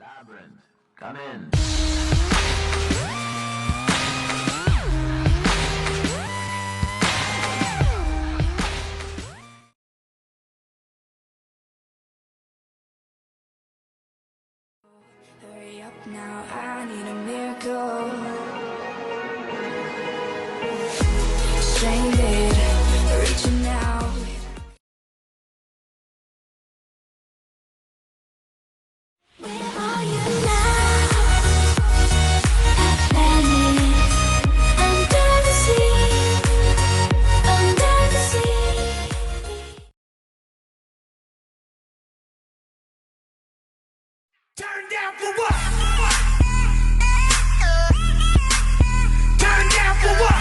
Labyrinth, come in. Hurry up now, I need a miracle. Stranded, reaching out. Where are you now? Atlantis, under the sea, under the sea. Turn down for what? Turn down for what?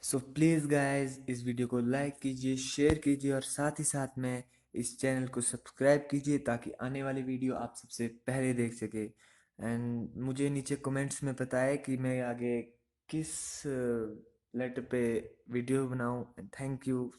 So please guys इस video को like कीजिए, share कीजिए और साथ ही साथ में इस channel को सब्सक्राइब कीजिए ताकि आने वाली वीडियो आप सबसे पहले देख सके। एंड मुझे नीचे कमेंट्स में बताएं कि मैं आगे किस लेटर पे वीडियो बनाऊं। Thank you.